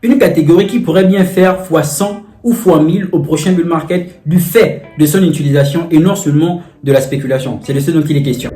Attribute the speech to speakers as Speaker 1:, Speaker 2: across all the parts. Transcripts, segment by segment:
Speaker 1: Une catégorie qui pourrait bien faire x100 ou x1000 au prochain bull market du fait de son utilisation et non seulement de la spéculation. C'est de ce dont il est question.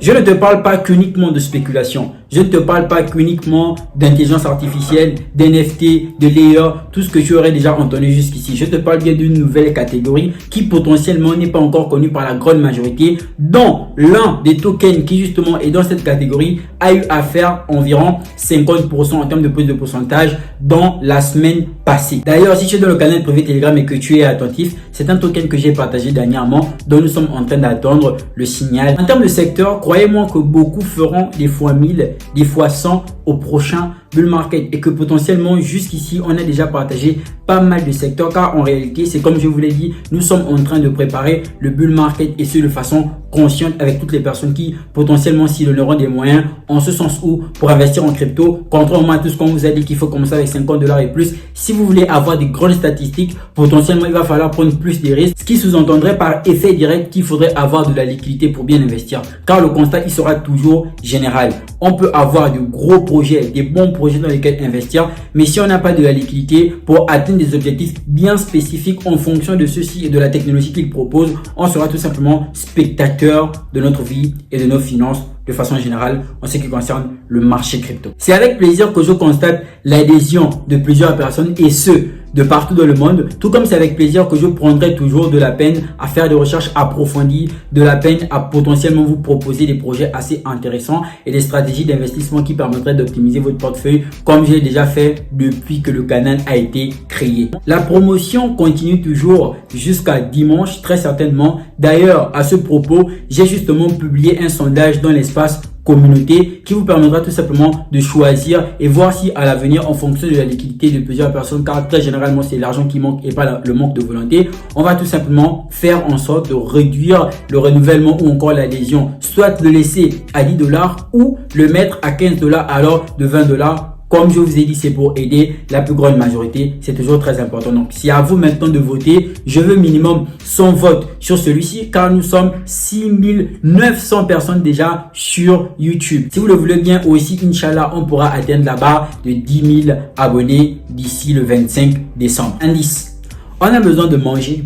Speaker 1: Je ne te parle pas qu'uniquement de spéculation. Je ne te parle pas qu'uniquement d'intelligence artificielle, d'NFT, de layer, tout ce que tu aurais déjà entendu jusqu'ici. Je te parle bien d'une nouvelle catégorie qui potentiellement n'est pas encore connue par la grande majorité, dont l'un des tokens qui justement est dans cette catégorie a eu à faire environ 50% en termes de prise de pourcentage dans la semaine passée. D'ailleurs, si tu es dans le canal privé Telegram et que tu es attentif, c'est un token que j'ai partagé dernièrement dont nous sommes en train d'attendre le signal. En termes de secteur, croyez-moi que beaucoup feront des x1000, des x100 au prochain bull market et que potentiellement jusqu'ici on a déjà partagé pas mal de secteurs car en réalité c'est comme je vous l'ai dit, nous sommes en train de préparer le bull market et ce de façon consciente avec toutes les personnes qui potentiellement s'ils auront des moyens en ce sens où pour investir en crypto, contrairement à tout ce qu'on vous a dit qu'il faut commencer avec $50 et plus, si vous voulez avoir des grandes statistiques, potentiellement il va falloir prendre plus de risques, ce qui sous-entendrait par effet direct qu'il faudrait avoir de la liquidité pour bien investir car le constat il sera toujours général. On peut avoir de gros projets, des bons projets dans lesquels investir, mais si on n'a pas de la liquidité pour atteindre des objectifs bien spécifiques en fonction de ceci et de la technologie qu'ils proposent, on sera tout simplement spectateur de notre vie et de nos finances de façon générale en ce qui concerne le marché crypto. C'est avec plaisir que je constate l'adhésion de plusieurs personnes et ceux de partout dans le monde, tout comme c'est avec plaisir que je prendrai toujours de la peine à faire des recherches approfondies, de la peine à potentiellement vous proposer des projets assez intéressants et des stratégies d'investissement qui permettraient d'optimiser votre portefeuille comme je l'ai déjà fait depuis que le canal a été créé. La promotion continue toujours jusqu'à dimanche très certainement. D'ailleurs, à ce propos, j'ai justement publié un sondage dans l'espace communauté qui vous permettra tout simplement de choisir et voir si à l'avenir en fonction de la liquidité de plusieurs personnes, car très généralement c'est l'argent qui manque et pas le manque de volonté, on va tout simplement faire en sorte de réduire le renouvellement ou encore l'adhésion, soit le laisser à $10 ou le mettre à $15 alors de $20. Comme je vous ai dit, c'est pour aider la plus grande majorité. C'est toujours très important. Donc, c'est à vous maintenant de voter. Je veux minimum 100 votes sur celui-ci car nous sommes 6900 personnes déjà sur YouTube. Si vous le voulez bien aussi, Inch'Allah, on pourra atteindre la barre de 10 000 abonnés d'ici le 25 décembre. Indice. On a besoin de manger,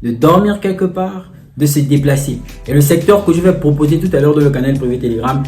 Speaker 1: de dormir quelque part, de se déplacer. Et le secteur que je vais proposer tout à l'heure dans le canal privé Telegram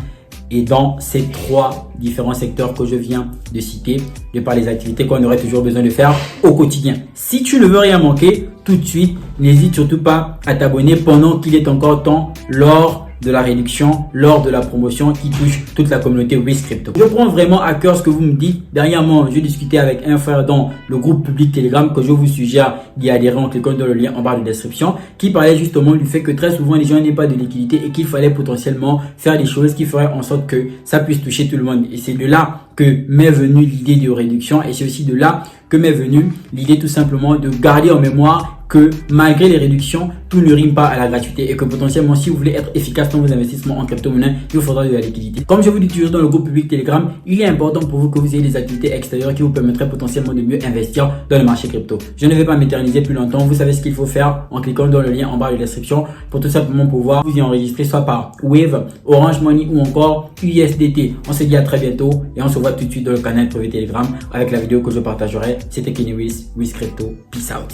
Speaker 1: et dans ces trois différents secteurs que je viens de citer, de par les activités qu'on aurait toujours besoin de faire au quotidien. Si tu ne veux rien manquer, tout de suite, n'hésite surtout pas à t'abonner pendant qu'il est encore temps lors de la réduction, lors de la promotion qui touche toute la communauté WizCrypto. Je prends vraiment à cœur ce que vous me dites. Dernièrement, je discutais avec un frère dans le groupe public Telegram que je vous suggère d'y adhérer en cliquant dans le lien en barre de description, qui parlait justement du fait que très souvent les gens n'aient pas de liquidité et qu'il fallait potentiellement faire des choses qui feraient en sorte que ça puisse toucher tout le monde. Et c'est de là que m'est venue l'idée de réduction et c'est aussi de là que m'est venue l'idée tout simplement de garder en mémoire que malgré les réductions, tout ne rime pas à la gratuité et que potentiellement si vous voulez être efficace dans vos investissements en crypto-monnaie, il vous faudra de la liquidité. Comme je vous dis toujours dans le groupe public Telegram, il est important pour vous que vous ayez des activités extérieures qui vous permettraient potentiellement de mieux investir dans le marché crypto. Je ne vais pas m'éterniser plus longtemps, vous savez ce qu'il faut faire en cliquant dans le lien en barre de description pour tout simplement pouvoir vous y enregistrer soit par Wave, Orange Money ou encore USDT. On se dit à très bientôt et on se voit tout de suite dans le canal privé Telegram avec la vidéo que je partagerai. C'était Kenny WizCrypto. Peace out.